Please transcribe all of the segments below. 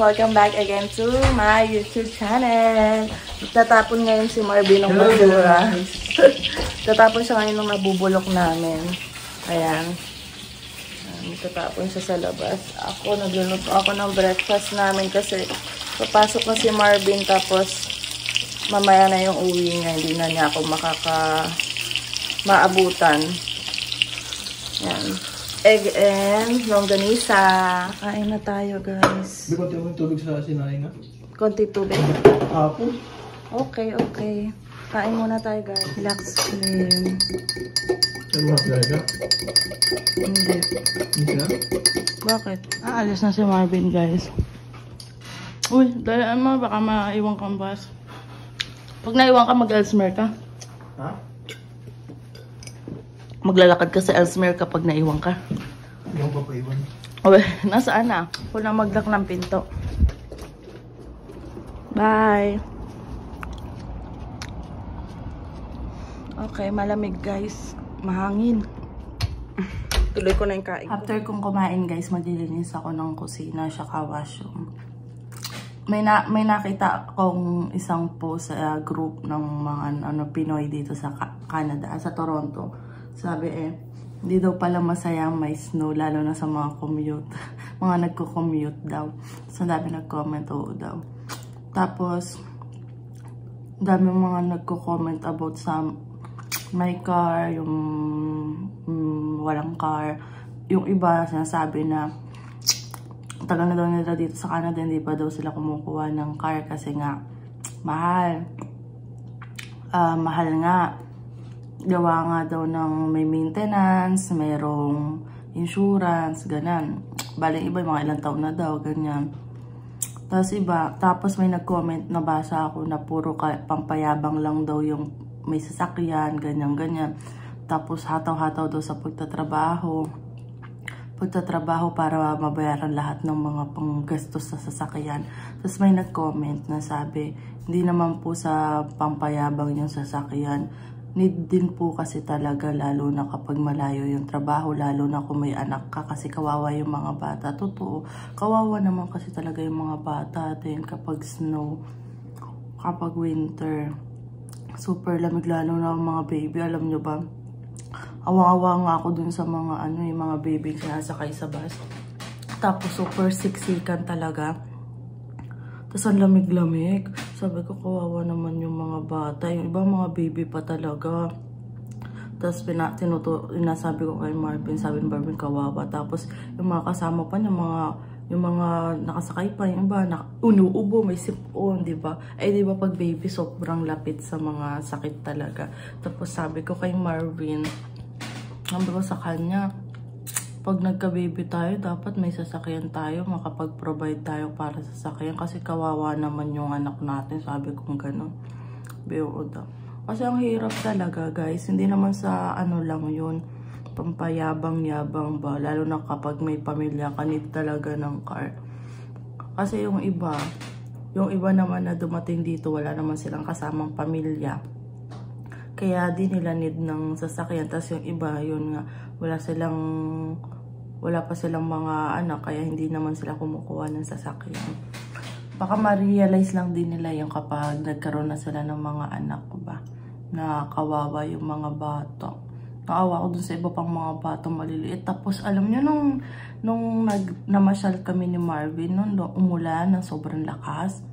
Welcome back again to my YouTube channel. Tatapon ngayon si Marvin ng basura. Tatapon siya ngayon ng nabubulok namin. Ayan. Tatapon siya sa labas. Ako, nagluluto ako ng breakfast namin kasi papasok na si Marvin tapos mamaya na yung uwi niya. Hindi na niya ako maabutan. Ayan. Egg and longganisa. Kain na tayo, guys. Di konti mo yung tubig sa sinaing nga? Konti tubig? Hapon. Okay, okay. Kain muna tayo, guys. Relax lang. Ay, mga talaga? Hindi. Hindi na? Bakit? Aalis na si Marvin, guys. Uy, dalaan mo. Baka maiwan kang bus. Pag naiwan ka, mag-Elsmer ka. Ha? Maglalakad ka sa Elsmer kapag naiwan ka. Hindi ako papaiwan. Uy, nasaan na? Kung na maglock ng pinto. Bye! Okay, malamig guys. Mahangin. Tuloy ko na yung kain. After kong kumain guys, maglilinis ako ng kusina siya washroom. May nakita akong isang post sa group ng mga Pinoy dito sa Canada, sa Toronto. Sabi hindi daw pala masayang may snow, lalo na sa mga commute. Mga nagko-commute daw. So, dami nag-comment, oo daw. Tapos, dami mga nagko-comment about sa may car, yung walang car. Yung iba, sinasabi na tagal na daw nila dito sa Canada, hindi pa daw sila kumukuha ng car kasi nga mahal. Mahal nga. Gawa nga daw ng may maintenance, mayroong insurance, ganyan. Bale, iba, mga ilang taon na daw, ganyan. Tapos may nag-comment, nabasa ako na puro pampayabang lang daw yung may sasakyan, ganyan. Tapos hataw-hataw daw sa pagtatrabaho para mabayaran lahat ng mga panggastos sa sasakyan. Tapos may nag-comment na sabi, hindi naman po sa pampayabang yung sasakyan. Need din po kasi talaga, lalo na kapag malayo yung trabaho, lalo na kung may anak ka kasi kawawa yung mga bata. Totoo, kawawa naman kasi talaga yung mga bata din kapag snow, kapag winter. Super lamig, lalo na ang mga baby. Alam nyo ba, awang-awa nga ako dun sa mga yung mga baby na nasakay sa bus. Tapos super siksikan talaga. Tapos ang lamig-lamig. Sabi ko, kawawa naman yung mga bata. Yung iba mga baby pa talaga. Tapos sinasabi ko kay Marvin, sabi ni Marvin, kawawa. Tapos yung mga kasama pa niya, yung mga nakasakay pa, yung iba, unuubo, may sipon, di ba? Di ba pag baby, sobrang lapit sa mga sakit talaga. Tapos sabi ko kay Marvin, sabi ko sa kanya, pag nagka-baby tayo, dapat may sasakyan tayo, makapag-provide tayo para sa sasakyan. Kasi kawawa naman yung anak natin, sabi kong gano'n. B.O. daw. Kasi ang hirap talaga, guys. Hindi naman sa lang yun, pampayabang-yabang ba. Lalo na kapag may pamilya ka, need talaga ng car. Kasi yung iba naman na dumating dito, wala naman silang kasamang pamilya. Kaya di nila need ng sasakyan. Tapos yung iba, yun nga, wala pa silang mga anak, kaya hindi naman sila kumukuha ng sasakyan. Baka ma-realize lang din nila yung kapag nagkaroon na sila ng mga anak ba, na kawawa yung mga bata. Naawa ko dun sa iba pang mga bata maliliit. Tapos alam nyo, nung namasyal kami ni Marvin, umulan ng sobrang lakas.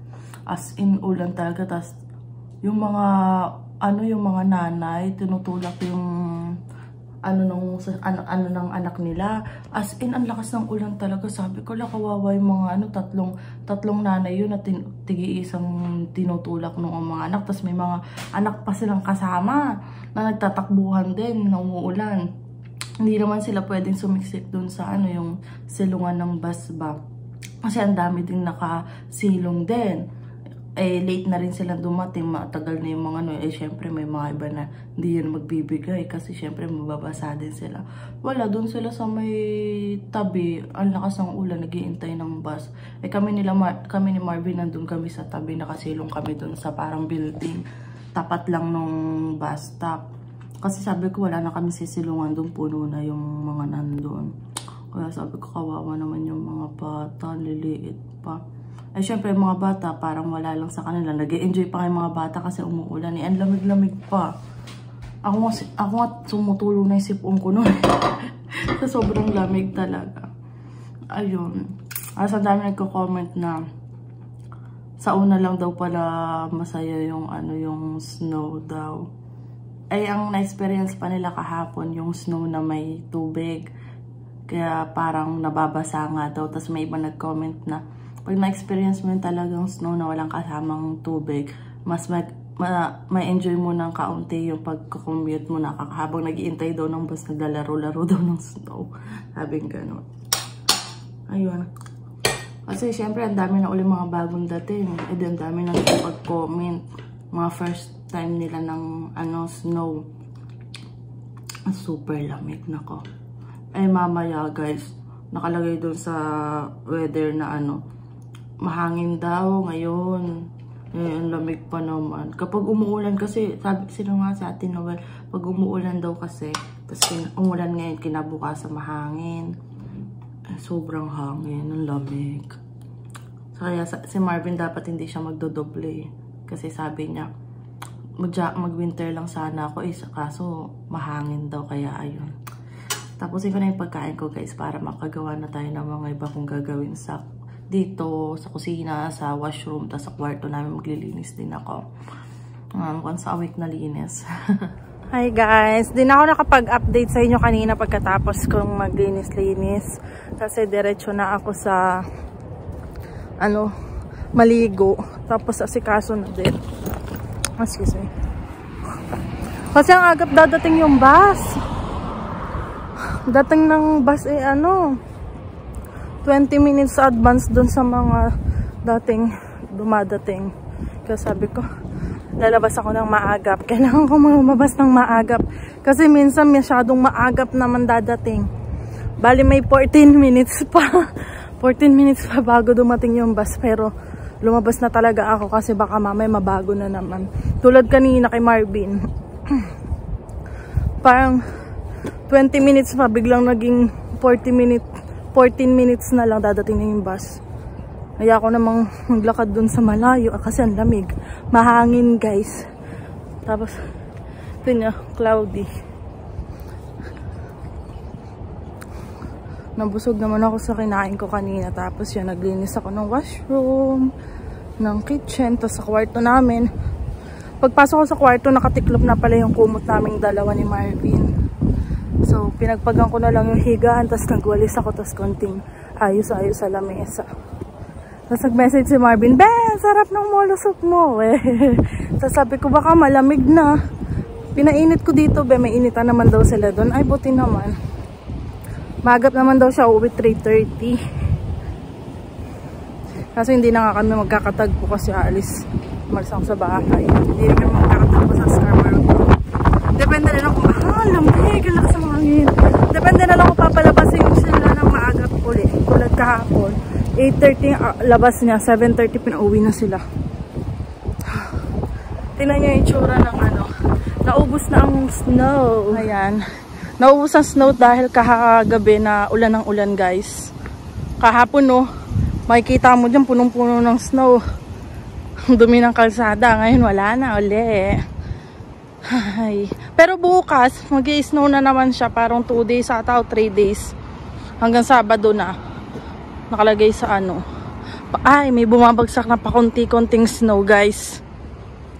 As in, ulan talaga. Tapos yung mga nanay, tinutulak yung ng anak nila. As in, ang lakas ng ulan talaga. Sabi ko, kawawa yung mga tatlong nanay yun na tig-iisang tinutulak ng mga anak. Tapos may mga anak pa silang kasama na nagtatakbuhan din ng umuulan. Hindi naman sila pwedeng sumiksik dun sa yung silungan ng bus ba. Kasi ang dami ding nakasilong din. Late na rin sila dumating, matagal na yung mga syempre may mga iba na hindi yan magbibigay kasi syempre mababasa din sila. Wala, dun sila sa may tabi, ang lakas ng ulan, nag-iintay ng bus. Kami ni Marvin, nandun kami sa tabi, nakasilong kami dun sa parang building, tapat lang nung bus stop. Kasi sabi ko, wala na kami sisilungan dun, puno na yung mga nandun. Kaya sabi ko, kawawa naman yung mga bata, liliit pa. Ay syempre mga bata parang wala lang sa kanila. Nag-e-enjoy pa kayo mga bata kasi umuulan eh. Ang lamig-lamig pa. Ako nga sumutulong na yung sipon ko nun. Sa sobrang lamig talaga. Ayun. Sa dami nagko-comment na sa una lang daw pala masaya yung yung snow daw. Ay ang na-experience pa nila kahapon yung snow na may tubig. Kaya parang nababasa nga daw. Tapos may iba nag-comment na pag na-experience mo yung talagang snow na walang kasamang tubig, mas may enjoy mo ng kaunti yung pag-commute mo na habang nag-iintay daw ng bus, naglalaro-laro daw ng snow. Sabing gano'n. Ayun. Kasi syempre ang dami na uli mga bagong dating. E din ang dami na pag-comment. Mga first time nila ng snow. Super lamig na ko. Eh mamaya guys, nakalagay doon sa weather na mahangin daw ngayon. Eh, ang lamig pa naman. Kapag umuulan kasi, sabi sila nga sa atin Noel, pag umuulan daw kasi, tapos umulan ngayon, kinabukasan mahangin. Sobrang hangin, ang lamig. Kaya si Marvin dapat hindi siya magdodoble. Kasi sabi niya, mag-winter lang sana ako kaso mahangin daw, kaya ayun. Tapusin ko na yung pagkain ko guys para makagawa na tayo ng mga iba kong gagawin dito, sa kusina, sa washroom, tapos sa kwarto namin maglilinis din ako. Once a week na linis. Hi guys, di na ako nakapag-update sa inyo kanina pagkatapos kong maglinis-linis kasi diretso na ako sa maligo, tapos asikaso na din. Excuse me. Kasi ang agap dadating yung bus. Dating ng bus 20 minutes advance dun sa mga dating dumadating. Kaya sabi ko, lalabas ako ng maagap. Kailangan ko lumabas ng maagap. Kasi minsan masyadong maagap naman dadating. Bali may 14 minutes pa. 14 minutes pa bago dumating yung bus. Pero lumabas na talaga ako kasi baka mamay mabago na naman. Tulad kanina kay Marvin. Parang 20 minutes pa biglang naging 14 minutes na lang dadating na yung bus. Kaya ako namang maglakad dun sa malayo kasi ang lamig. Mahangin guys. Tapos ito niya, cloudy. Nabusog naman ako sa kinain ko kanina. Tapos yun, naglinis ako ng washroom, ng kitchen, tapos sa kwarto namin. Pagpasok ko sa kwarto, nakatiklop na pala yung kumot naming dalawa ni Marvin. So, pinagpagan ko na lang yung higaan, tapos nagwalis ako, tapos konting ayos-ayos sa lamesa. Tapos nag-message si Marvin, "Ben, sarap ng molusok mo." Tapos sabi ko, baka malamig na. Pinainit ko dito, be, may initan naman daw sila doon. Ay, buti naman. Magap naman daw siya, uwi 3:30. Kasi hindi na nga kami magkakatagpo kasi aalis. Umalis ako sa bahay. Hindi na kami magkakatagpo sa Scarborough. Depende na lang kung, lamig, ang lakas ng hangin. Depende na lang kung papalabasin sila ng maagap ulit. Tulad kahapon, 8:30 labas niya, 7:30 pinauwi na sila. Tingnan niyo yung itsura ng naubos na ang snow. Ayan. Naubos ang snow dahil kahagabi na ulan ng ulan guys. Kahapon makikita mo dyan punong-puno ng snow. Dumi ng kalsada. Ngayon wala na uli. Ay. Pero bukas, mag-i-snow na naman siya. Parang 2 days ata o 3 days. Hanggang Sabado na. Nakalagay sa Ay, may bumabagsak na pa konti-konting snow guys.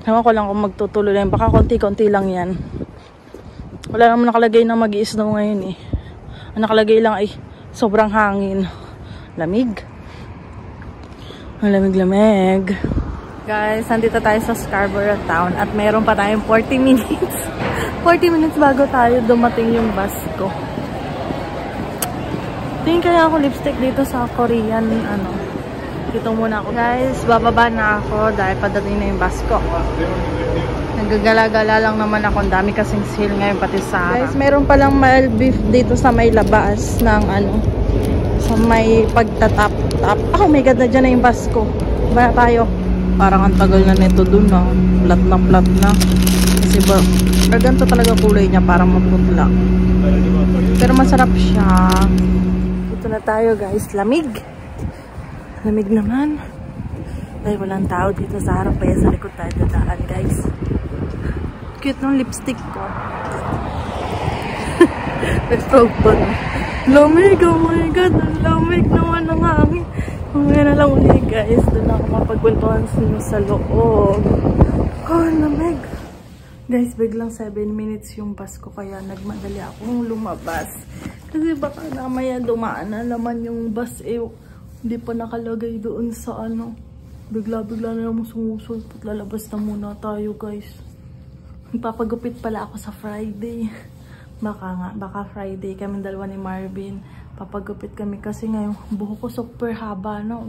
Ewan ko lang kung magtutuloy lang. Baka konti-konti lang yan. Wala naman nakalagay na mag-i-snow ngayon eh. Ang nakalagay lang ay sobrang hangin. Lamig. Ang lamig-lamig. Guys, nandito tayo sa Scarborough Town at mayroon pa tayong 40 minutes. 40 minutes bago tayo dumating yung bus ko. Tingin kaya ako lipstick dito sa Korean, Dito muna ako. Guys, bababa na ako dahil padating na yung bus ko. Nagagala-gala lang naman ako. Ang dami kasing sale ngayon pati sa Guys, meron palang mild beef dito sa may labas ng sa may pagtatap. Oh my god, na dyan na yung bus ko. Ba tayo? Parang ang tagal na nito dun Flat na. Kasi ganito talaga kulay niya, parang maputla. Pero masarap siya. Dito na tayo guys. Lamig. Lamig naman. Dahil walang tao dito sa harap, kaya sa likod tayo dadaan, guys. Cute ng lipstick ko. Nag-proud pa na. Lamig, oh my god, ang lamig naman ng hangin. Mamaya na lang ulit, guys. Doon ako mapagpuntuhan sa loob. Oh, lamig. Guys, biglang 7 minutes yung bus ko, kaya nagmadali akong lumabas. Kasi baka namaya dumaan na naman yung bus, hindi pa nakalagay doon sa ano. Bigla-bigla na naman sumusulpot. Lalabas na muna tayo, guys. Papagupit pala ako sa Friday. Baka Friday kami dalawa ni Marvin. Papagupit kami kasi ngayon buhok ko super haba na.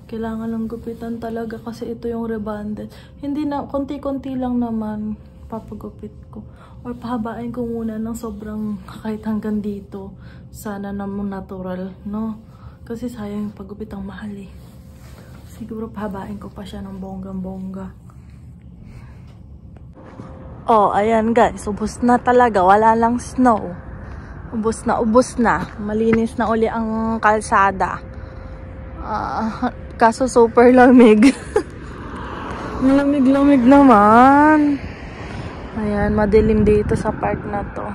Kailangan ng gupitan talaga kasi ito yung rebonded. Hindi na, konti-konti lang naman papagupit ko. Or pahabain ko muna ng sobrang kahit hanggang dito. Sana naman natural, no? Kasi sayang yung paggupit ang mahal eh. Siguro pahabain ko pa siya ng bonggang-bongga. Oh, ayan guys. Ubus na talaga. Wala lang snow. Ubus na. Malinis na uli ang kalsada. Kaso super lamig. Lamig-lamig naman. Ayan, madilim dito sa park na to.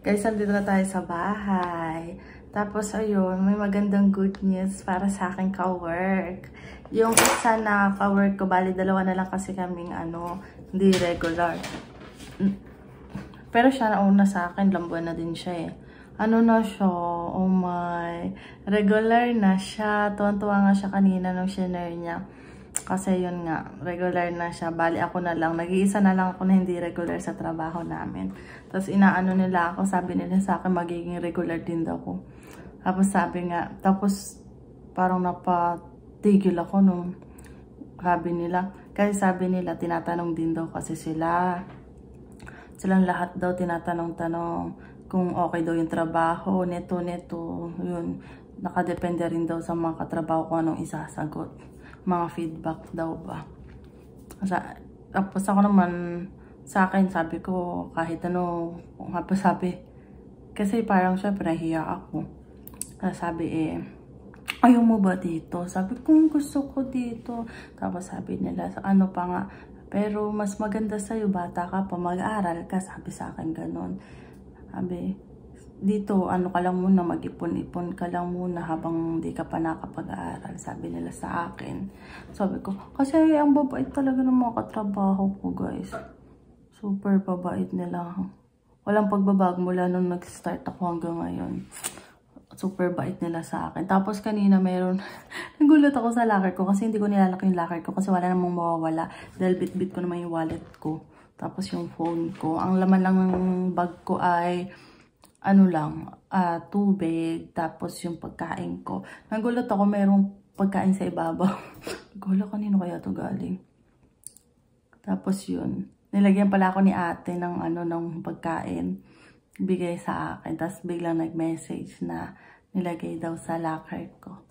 Guys, andito na tayo sa bahay. Tapos, ayun, may magandang good news para sa aking ka-work. Yung isa na ka-work ko, bali dalawa na lang kasi kaming hindi regular. Pero siya nauna sa akin, lambuan na din siya eh. Ano na siya? Oh my. Regular na siya. Tuwan-tuwa nga siya kanina nung shinare niya. Kasi yun nga, regular na siya. Bali ako na lang. Nag-iisa na lang ako na hindi regular sa trabaho namin. Tapos inaano nila ako, sabi nila sa akin magiging regular din daw ako. Tapos sabi nga, tapos parang napatigil ako nung sabi nila. Kasi sabi nila, tinatanong din daw kasi silang lahat daw tinatanong-tanong kung okay daw yung trabaho, neto, yun. Nakadepende rin daw sa mga katrabaho kung anong isasagot. Mga feedback daw ba. Tapos ako naman, sa akin, sabi ko, kahit sabi, kasi parang syempre nahiya ako. Sabi ayaw mo ba dito? Sabi ko, gusto ko dito. Tapos sabi nila, ano pa nga, pero mas maganda sa'yo, bata ka pa, mag-aaral ka. Sabi sa akin ganun. Sabi, dito, ka lang muna, mag-ipon-ipon ka lang muna habang hindi ka pa nakapag-aaral. Sabi nila sa akin. Sabi ko, kasi ang babait talaga ng mga katrabaho ko, guys. Super babait nila. Walang pagbabago mula nung nag-start ako hanggang ngayon. Super bait nila sa akin. Tapos kanina mayroon, nagulat ako sa locker ko kasi hindi ko nilalaki yung locker ko kasi wala namang mawawala. Dahil bit-bit ko naman yung wallet ko. Tapos yung phone ko. Ang laman lang ng bag ko ay tubig, tapos yung pagkain ko. Nagulat ako, mayroong pagkain sa ibabaw. Nagulat, kanino kaya to galing? Tapos yun, nilagyan pala ako ni ate ng ng pagkain, bigay sa akin. Tapos biglang nag-message na nilagay daw sa locker ko.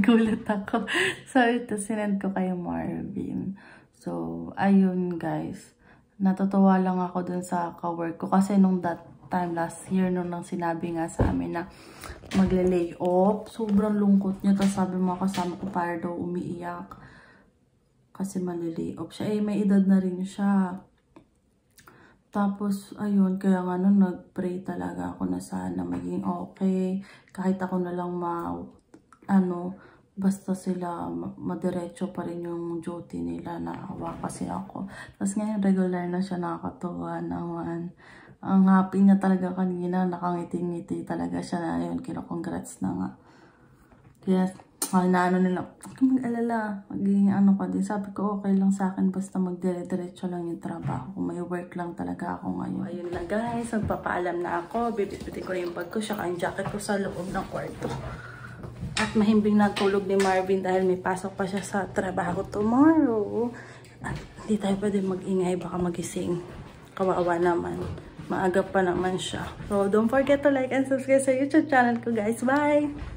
Gulat ako. So ito, sinend ko kay Marvin. So, ayun guys. Natutuwa lang ako dun sa ka-work ko kasi nung that time last year nung sinabi nga sa amin na magle-lay off, sobrang lungkot niya. Tapos sabi mga kasama ko para daw umiiyak kasi malilay off siya. May edad na rin siya. Tapos ayun, kaya nga nag-pray talaga ako na sana maging okay. Kahit ako na lang basta sila madiretso pa rin yung duty nila. Naawa kasi ako. Tapos ngayon regular na siya, nakakatuwa naman. Ang happy niya talaga kanina, nakangiti-ngiti talaga siya na yun. Kino-congrats na nga. Kaya, nila, huwag mag-alala, magiging ka din. Sabi ko, okay lang sa akin, basta magdire-diretso lang yung trabaho. Kung may work lang talaga ako ngayon. Ayun na guys, magpapaalam na ako. Bibit-bitin ko yung bag ko, saka yung jacket ko sa loob ng kwarto. At mahimbing natulog ni Marvin dahil may pasok pa siya sa trabaho tomorrow. At hindi tayo pwede mag-ingay, baka magising. Kawawa naman. Maaga pa naman siya. So, don't forget to like and subscribe sa YouTube channel ko, guys. Bye!